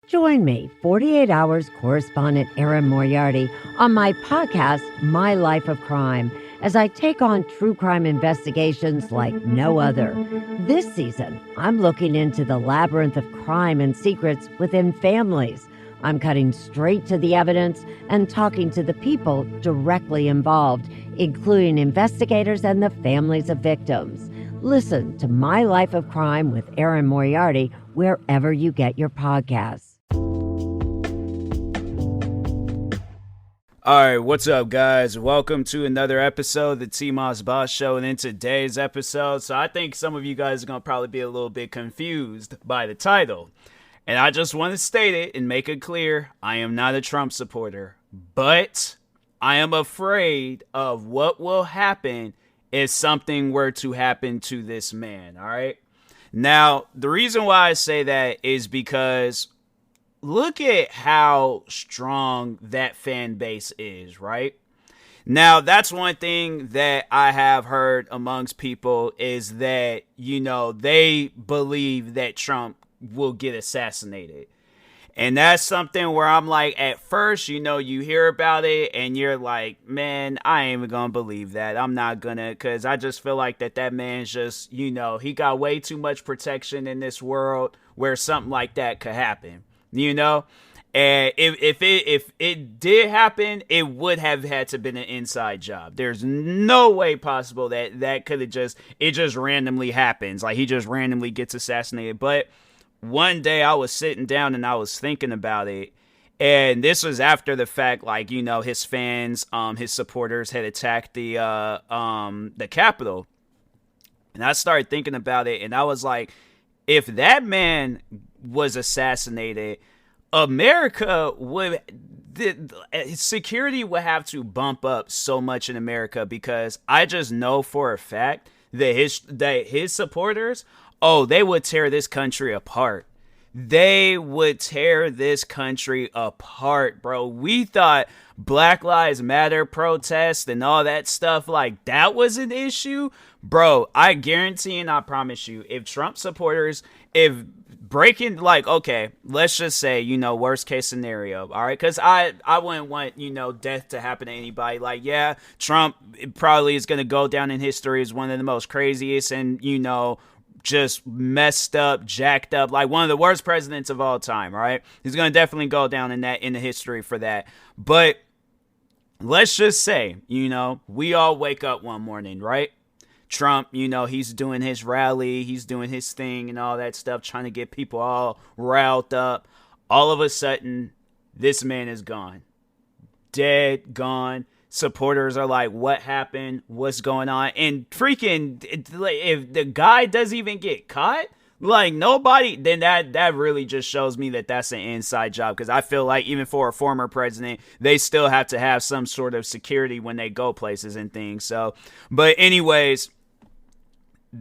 Join me, 48 Hours correspondent Erin Moriarty, on my podcast, My Life of Crime, as I take on true crime investigations like no other. This season, I'm looking into the labyrinth of crime and secrets within families. I'm cutting straight to the evidence and talking to the people directly involved, including investigators and the families of victims. Listen to My Life of Crime with Erin Moriarty wherever you get your podcasts. Alright, what's up, guys? Welcome to another episode of the TMossBoss Show. And in today's episode, so I think some of you guys are going to probably be a little bit confused by the title. And I just want to state it and make it clear, I am not a Trump supporter. But I am afraid of what will happen if something were to happen to this man, alright? Now, the reason why I say that is because look at how strong that fan base is, right? Now, that's one thing that I have heard amongst people is that, they believe that Trump will get assassinated. And that's something where I'm like, at first, you hear about it and you're like, man, I ain't even gonna believe that. I'm not gonna, because I just feel like that man's just, he got way too much protection in this world where something like that could happen. And if it did happen, it would have had to been an inside job. There's no way possible that could have just randomly happens. Like he just randomly gets assassinated. But one day I was sitting down and I was thinking about it. And this was after the fact, like, his fans, his supporters had attacked the Capitol. And I started thinking about it and I was like, if that man was assassinated, America security would have to bump up so much in America, because I just know for a fact that his supporters, they would tear this country apart. They would tear this country apart, bro. We thought Black Lives Matter protests and all that stuff, like that was an issue. Bro, I guarantee and I promise you, if Trump supporters, breaking, like, okay, let's just say, worst case scenario, all right? Because I wouldn't want, death to happen to anybody. Like, yeah, Trump probably is going to go down in history as one of the most craziest and, just messed up, jacked up, like one of the worst presidents of all time, right? He's going to definitely go down in the history for that. But let's just say, we all wake up one morning, right? Trump, he's doing his rally, he's doing his thing and all that stuff, trying to get people all riled up. All of a sudden, this man is gone. Dead, gone. Supporters are like, what happened? What's going on? And freaking, if the guy doesn't even get caught, like nobody, then that really just shows me that that's an inside job. Because I feel like even for a former president, they still have to have some sort of security when they go places and things. So, but anyways,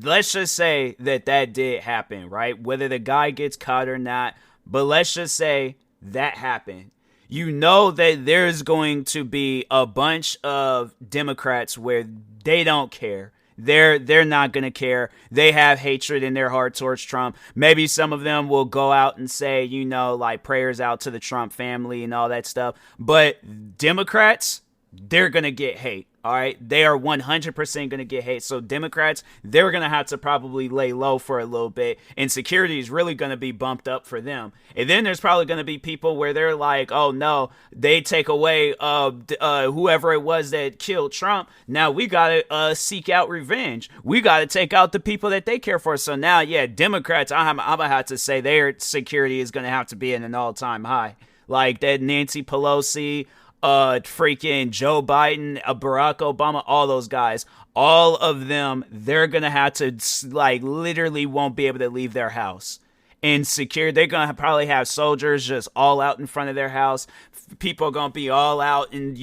let's just say that did happen, right? Whether the guy gets caught or not, but let's just say that happened. You know that there's going to be a bunch of Democrats where they don't care. They're not going to care. They have hatred in their heart towards Trump. Maybe some of them will go out and say, like prayers out to the Trump family and all that stuff. But Democrats, they're going to get hate. All right, they are 100% going to get hate. So Democrats, they're going to have to probably lay low for a little bit, and security is really going to be bumped up for them. And then there's probably going to be people where they're like, oh no, they take away whoever it was that killed Trump. Now we got to seek out revenge. We got to take out the people that they care for. So now, yeah, Democrats, I'm going to have to say their security is going to have to be at an all-time high. Like that Nancy Pelosi, freaking Joe Biden, Barack Obama, all those guys, all of them, they're going to have to, like, literally won't be able to leave their house. And secure, they're going to probably have soldiers just all out in front of their house. People are going to be all out and,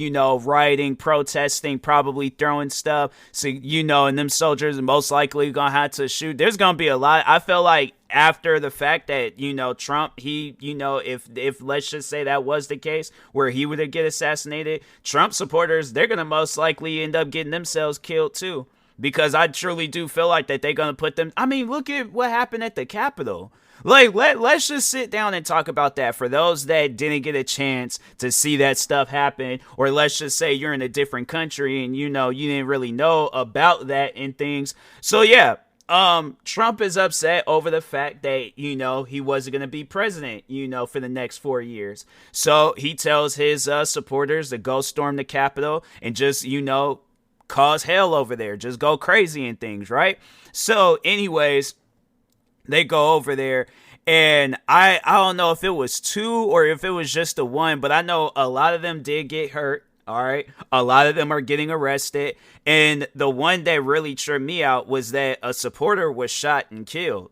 rioting, protesting, probably throwing stuff. So, and them soldiers are most likely going to have to shoot. There's going to be a lot. I feel like after the fact that, Trump, he, if let's just say that was the case where he would get assassinated, Trump supporters, they're going to most likely end up getting themselves killed too. Because I truly do feel like that they're going to put them. I mean, look at what happened at the Capitol. Like, let's just sit down and talk about that for those that didn't get a chance to see that stuff happen, or let's just say you're in a different country and you didn't really know about that and things. So yeah, Trump is upset over the fact that, he wasn't going to be president, for the next 4 years. So he tells his supporters to go storm the Capitol and just, cause hell over there, just go crazy and things, right? So anyways, they go over there, and I don't know if it was two or if it was just the one, but I know a lot of them did get hurt. All right. A lot of them are getting arrested. And the one that really tripped me out was that a supporter was shot and killed.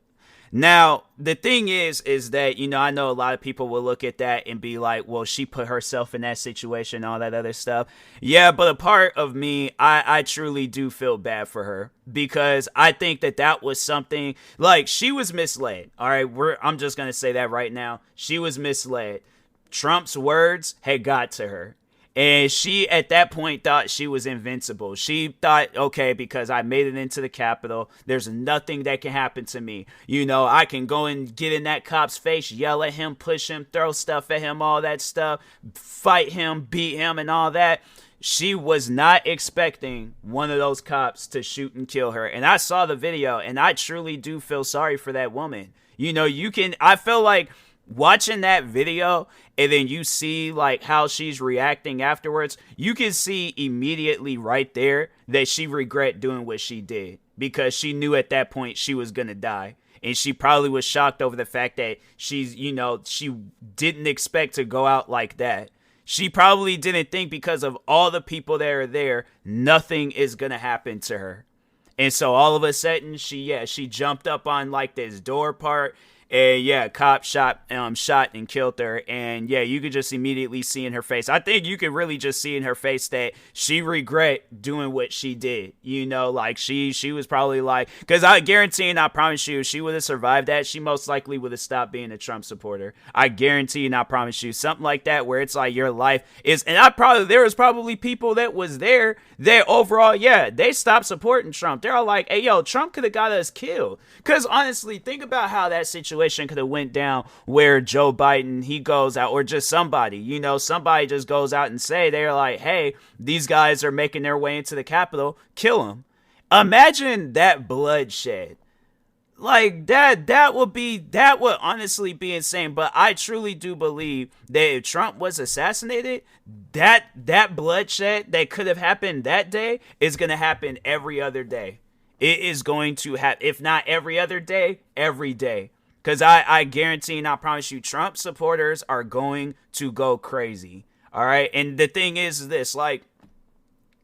Now, the thing is that, I know a lot of people will look at that and be like, well, she put herself in that situation, all that other stuff. Yeah, but a part of me, I truly do feel bad for her, because I think that was something, like, she was misled. All right, I'm just going to say that right now. She was misled. Trump's words had got to her. And she, at that point, thought she was invincible. She thought, okay, because I made it into the Capitol, there's nothing that can happen to me. I can go and get in that cop's face, yell at him, push him, throw stuff at him, all that stuff, fight him, beat him, and all that. She was not expecting one of those cops to shoot and kill her. And I saw the video, and I truly do feel sorry for that woman. I feel like watching that video, and then you see like how she's reacting afterwards, you can see immediately right there that she regret doing what she did, because she knew at that point she was gonna die. And she probably was shocked over the fact that she didn't expect to go out like that. She probably didn't think, because of all the people that are there, nothing is gonna happen to her. And so all of a sudden, she jumped up on like this door part. And yeah, cop shot and killed her. And yeah, you could just immediately see in her face. I think you could really just see in her face that she regret doing what she did. Like she was probably like, because I guarantee and I promise you, if she would have survived that, she most likely would have stopped being a Trump supporter. I guarantee and I promise you, something like that, where it's like your life is, and there was probably people that was there that overall, yeah, they stopped supporting Trump. They're all like, hey, yo, Trump could have got us killed. Because honestly, think about how that situation could have went down, where Joe Biden, he goes out, or just somebody, somebody just goes out and say, they're like, hey, these guys are making their way into the Capitol, kill them. Imagine that bloodshed. Like that would honestly be insane. But I truly do believe that if Trump was assassinated, that bloodshed that could have happened that day is going to happen every other day. It is going to happen, if not every other day, every day. Because I guarantee and I promise you, Trump supporters are going to go crazy. All right. And the thing is this, like,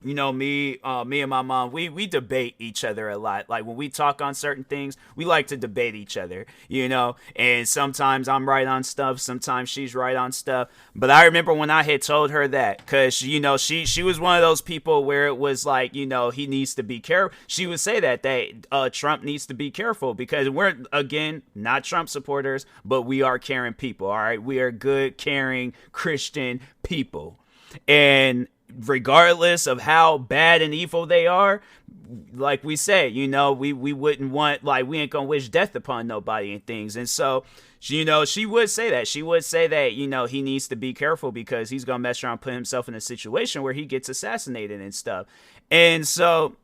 me and my mom, we debate each other a lot. Like, when we talk on certain things, we like to debate each other, and sometimes I'm right on stuff, sometimes she's right on stuff. But I remember when I had told her that, because, she was one of those people where it was like, he needs to be careful. She would say that Trump needs to be careful, because we're, again, not Trump supporters, but we are caring people. All right. We are good, caring Christian people. And regardless of how bad and evil they are, like we say, we wouldn't want, like, we ain't gonna wish death upon nobody and things. And so, she would say that. She would say that, he needs to be careful, because he's gonna mess around and put himself in a situation where he gets assassinated and stuff. And so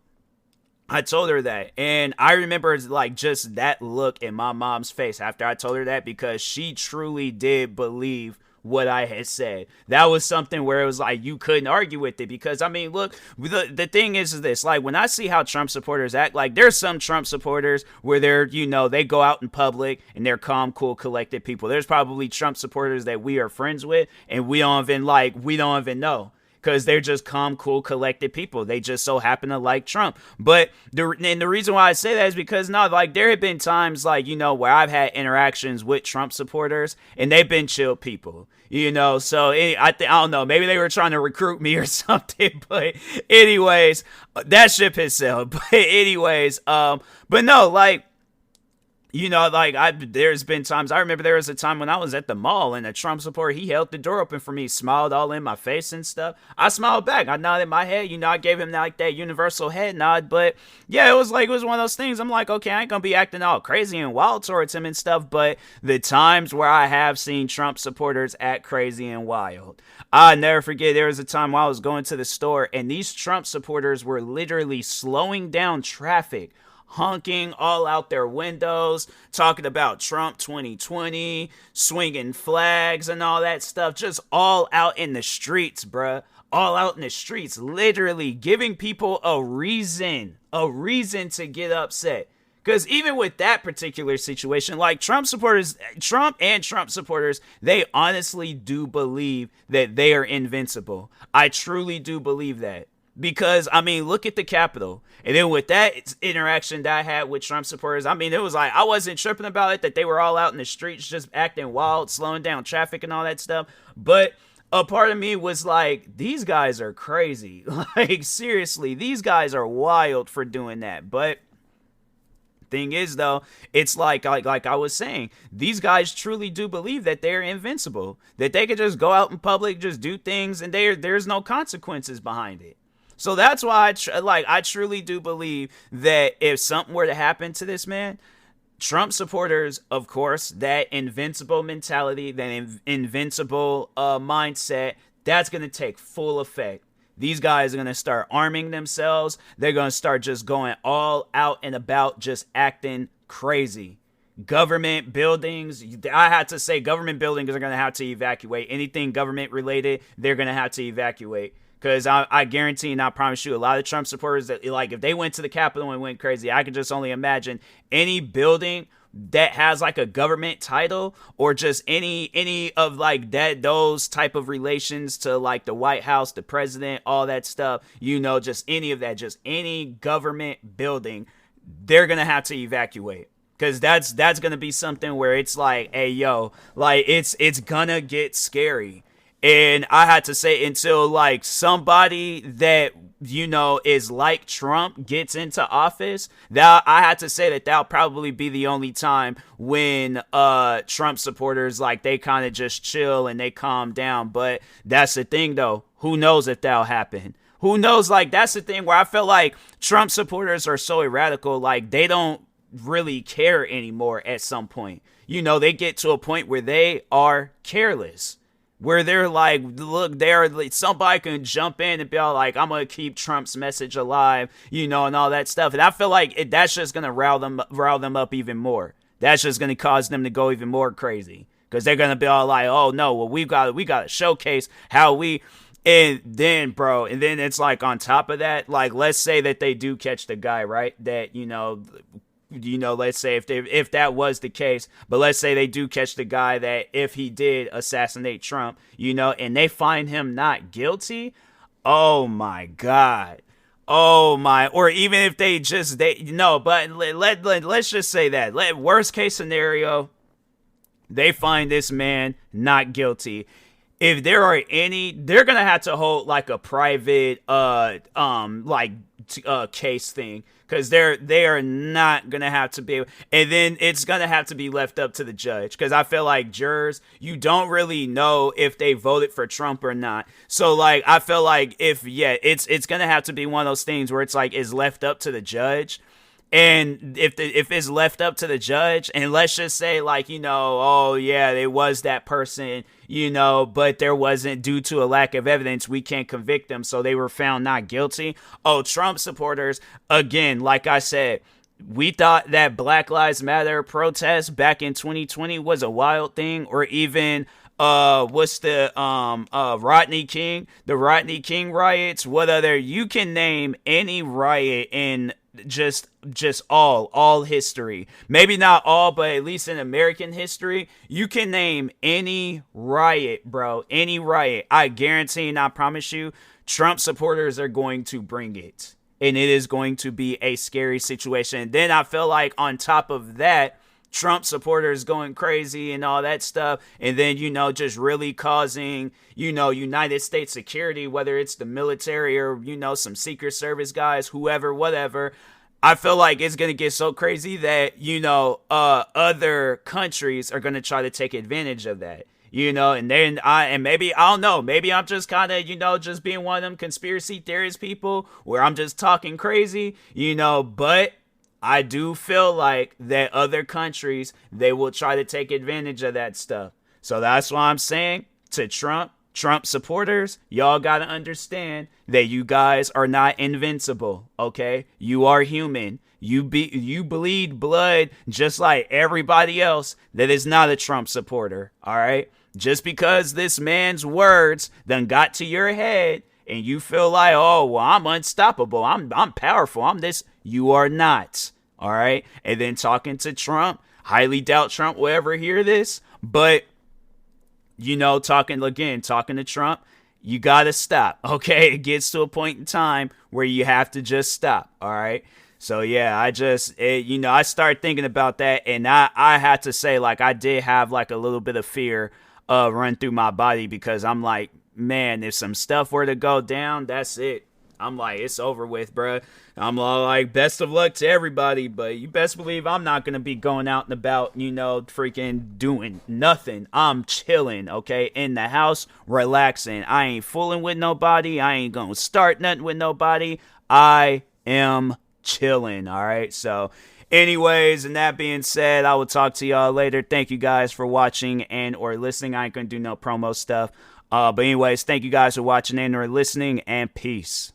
I told her that, and I remember like just that look in my mom's face after I told her that, because she truly did believe what I had said. That was something where it was like you couldn't argue with it, because I mean, look, the thing is this, like, when I see how Trump supporters act, like, there's some Trump supporters where they're, they go out in public and they're calm, cool, collected people. There's probably Trump supporters that we are friends with and we don't even know, because they're just calm, cool, collected people. They just so happen to like Trump. But the reason why I say that is because, there have been times, where I've had interactions with Trump supporters, and they've been chill people, So I don't know, maybe they were trying to recruit me or something. But anyways, that ship has sailed. But anyways, but no, like, You know, like there's been times. I remember there was a time when I was at the mall and a Trump supporter, he held the door open for me, smiled all in my face and stuff. I smiled back. I nodded my head. You know, I gave him like that universal head nod. But yeah, it was one of those things. I'm like, okay, I ain't gonna be acting all crazy and wild towards him and stuff. But the times where I have seen Trump supporters act crazy and wild, I never forget. There was a time while I was going to the store and these Trump supporters were literally slowing down traffic, honking all out their windows, talking about Trump 2020, swinging flags and all that stuff, just all out in the streets, bruh. All out in the streets, literally giving people a reason to get upset. Because even with that particular situation, like Trump and Trump supporters, they honestly do believe that they are invincible. I truly do believe that. Because, I mean, look at the Capitol. And then with that interaction that I had with Trump supporters, I mean, it was like, I wasn't tripping about it, that they were all out in the streets just acting wild, slowing down traffic and all that stuff. But a part of me was like, these guys are crazy. Like, seriously, these guys are wild for doing that. But thing is, though, it's like I was saying, these guys truly do believe that they're invincible, that they could just go out in public, just do things, and there's no consequences behind it. So that's why I truly do believe that if something were to happen to this man, Trump supporters, of course, that invincible mentality, that invincible mindset, that's going to take full effect. These guys are going to start arming themselves. They're going to start just going all out and about, just acting crazy. Government buildings, I had to say government buildings are going to have to evacuate. Anything government related, they're going to have to evacuate. Because I guarantee and I promise you, a lot of Trump supporters, that like if they went to the Capitol and went crazy, I could just only imagine any building that has like a government title or just any of like that, those type of relations to like the White House, the president, all that stuff, you know, just any of that, just any government building, they're going to have to evacuate. Because that's going to be something where it's like, hey, yo, like it's going to get scary. And I had to say, until like somebody that, you know, is like Trump gets into office, that I had to say that'll probably be the only time when Trump supporters, like, they kind of just chill and they calm down. But that's the thing, though. Who knows if that'll happen? Who knows? Like, that's the thing where I feel like Trump supporters are so radical, like, they don't really care anymore at some point. You know, they get to a point where they are careless. Where they're like, look, somebody can jump in and be all like, I'm going to keep Trump's message alive, you know, and all that stuff. And I feel like that's just going to rile them up even more. That's just going to cause them to go even more crazy. Because they're going to be all like, oh, no, well, we got to showcase how we... And then it's like on top of that, like, let's say that they do catch the guy, right? That, you know, let's say if that was the case, but let's say they do catch the guy that if he did assassinate Trump, you know, and they find him not guilty. Oh my God. Oh my, or even if let's just say that worst case scenario, they find this man not guilty. If there are any, they're going to have to hold like a private, case thing. Because they are not going to have to be, and then it's going to have to be left up to the judge. Because I feel like jurors, you don't really know if they voted for Trump or not. So like, I feel like it's going to have to be one of those things where it's like, is left up to the judge. And if it's left up to the judge, and let's just say like, you know, oh yeah, it was that person, you know, but there wasn't, due to a lack of evidence, we can't convict them, so they were found not guilty. Oh, Trump supporters, again, like I said, we thought that Black Lives Matter protest back in 2020 was a wild thing, or even what's the Rodney King riots. What other, you can name any riot in just all history, maybe not all, but at least in American history, you can name any riot, bro, any riot. I guarantee and I promise you, Trump supporters are going to bring it, and it is going to be a scary situation. And then I feel like on top of that, Trump supporters going crazy and all that stuff, and then, you know, just really causing, you know, United States security, whether it's the military or, you know, some Secret Service guys, whoever, whatever. I feel like it's gonna get so crazy that other countries are gonna try to take advantage of that. And then maybe I don't know, maybe I'm just kind of just being one of them conspiracy theorist people where I'm just talking crazy, but I do feel like that other countries, they will try to take advantage of that stuff. So that's why I'm saying to Trump supporters, y'all gotta understand that you guys are not invincible, okay? You are human. You bleed blood just like everybody else that is not a Trump supporter, all right? Just because this man's words done got to your head and you feel like, oh, well, I'm unstoppable, I'm powerful, I'm this, you are not, all right? And then talking to Trump, highly doubt Trump will ever hear this, but talking to Trump, you gotta stop, okay? It gets to a point in time where you have to just stop, all right? So yeah, I started thinking about that, and I had to say, like, I did have like a little bit of fear run through my body, because I'm like, man, if some stuff were to go down, that's it. I'm like, it's over with, bruh. I'm like, best of luck to everybody, but you best believe I'm not going to be going out and about, freaking doing nothing. I'm chilling, okay, in the house, relaxing. I ain't fooling with nobody. I ain't going to start nothing with nobody. I am chilling, all right? So, anyways, and that being said, I will talk to y'all later. Thank you guys for watching and or listening. I ain't going to do no promo stuff. But anyways, thank you guys for watching and or listening, and peace.